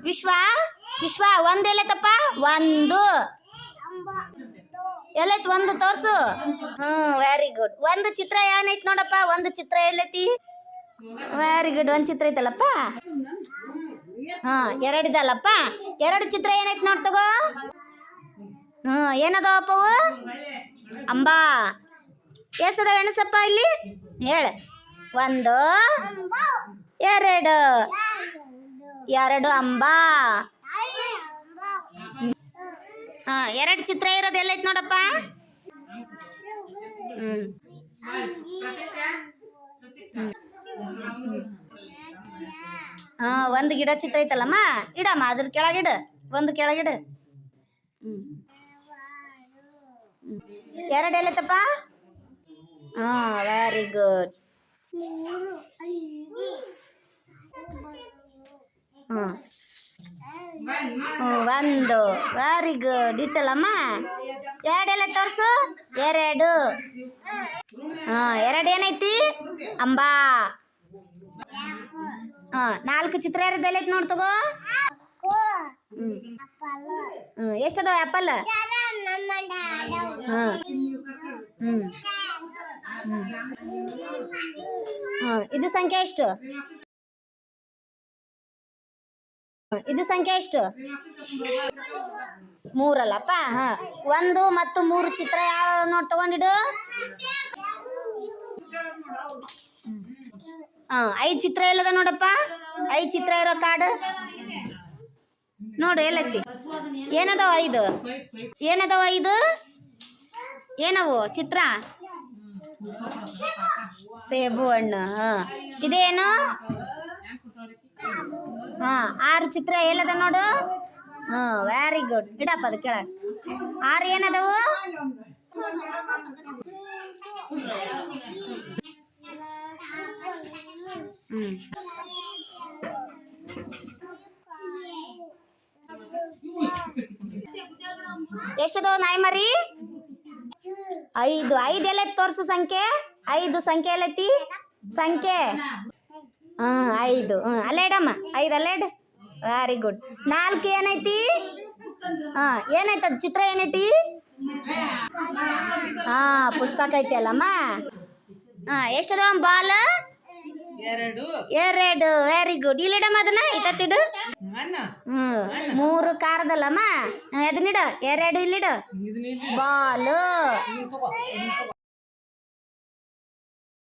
ವಿಶ್ವ ವಿಶ್ವ ಒಂದು ಎಲ್ಲೈತಪ್ಪ ಒಂದು ಎಲ್ಲೈತಿ ಒಂದು ತೋರ್ಸು ವೆರಿ ಗುಡ್ ಒಂದು ಚಿತ್ರ ಏನೈತಿ ನೋಡಪ್ಪ ಒಂದು ಚಿತ್ರ ಎಲ್ಲೈತಿ ವೆರಿ ಗುಡ್ ಒಂದು ಚಿತ್ರ ಐತಲ್ಲಪ್ಪ ಎರಡಿದಲ್ಲಪ್ಪ ಎರಡು ಚಿತ್ರ ಏನೈತಿ ನೋಡ್ ತಗೋ ಏನದವಪ್ಪ ಅವು ಅಂಬಾ ಎಷ್ಟದ ಎಣಸಪ್ಪ ಇಲ್ಲಿ ಹೇಳ ಒಂದು ಎರಡು ಎರಡು ಅಂಬಾ ಎರಡು ಚಿತ್ರ ಇರೋದು ಎಲ್ಲೈತಿ ನೋಡಪ್ಪ ಒಂದು ಗಿಡ ಚಿತ್ರ ಐತಲ್ಲಮ್ಮ ಇಡಮ್ಮ ಅದ್ರ ಕೆಳಗಿಡ ಒಂದು ಕೆಳಗಿಡ ಎರಡು ಎಲ್ಲೈತಪ್ಪ ವೆರಿ ಗುಡ್ ಒಂದು ವೆರಿ ಗುಡ್ ಇಟ್ಟಲ್ಲಮ್ಮ ಎರಡೆಲ್ಲ ತೋರ್ಸು ಎರಡು ಎರಡು ಏನೈತಿ ಅಂಬಾ ನಾಲ್ಕು ಚಿತ್ರ ಇರೋದು ಎಲ್ಲೈತಿ ನೋಡ್ ತಗೋ ಎಷ್ಟದಾವ ಆ್ಯಪಲ್ ಇದು ಸಂಖ್ಯೆ ಎಷ್ಟು ಇದು ಸಂಖ್ಯೆ ಎಷ್ಟು ಮೂರಲ್ಲಪ್ಪ ಒಂದು ಮತ್ತು ಮೂರು ಚಿತ್ರ ಯಾವ ನೋಡ್ ತಗೊಂಡಿಡು ಐದು ಚಿತ್ರ ಎಲ್ಲದ ನೋಡಪ್ಪ ಐದು ಚಿತ್ರ ಇರೋ ಕಾರ್ಡ್ ನೋಡು ಎಲ್ಲೈತಿ ಏನದವ ಐದು ಏನದವ ಐದು ಏನವು ಚಿತ್ರ ಸೇಬು ಹಣ್ಣು ಇದೇನು ಆರು ಚಿತ್ರ ಎಲ್ಲದ ನೋಡು ವೆರಿ ಗುಡ್ ಇಡಪ್ಪ ಅದು ಕೆಳಗೆ ಆರು ಏನದವು ಎಷ್ಟದವ ನಾಯಿ ಮರಿ ಐದು ಐದು ಎಲ್ಲೈತಿ ತೋರ್ಸು ಸಂಖ್ಯೆ ಐದು ಸಂಖ್ಯೆ ಎಲ್ಲೈತಿ ಸಂಖ್ಯೆ ಐದು ಅಲ್ಲೇ ಇಡಮ್ಮ ಐದು ಅಲ್ಲೇ ಇಡು ವೆರಿ ಗುಡ್ ನಾಲ್ಕು ಏನೈತಿ ಏನೈತಿ ಅದು ಚಿತ್ರ ಏನೈತಿ ಪುಸ್ತಕ ಐತಿ ಅಲ್ಲಮ್ಮ ಎಷ್ಟದ ಬಾಲ್ ಎರಡು ಎರಡು ವೆರಿ ಗುಡ್ ಇಲ್ಲಿ ಇಡಮ್ಮ ಅದನ್ನ ಇಟ್ಟಿಡು ಮೂರು ಕಾರದಲ್ಲಮ್ಮ ಅದನ್ನಿಡು ಎರಡು ಇಲ್ಲಿಡು ಬಾಲ್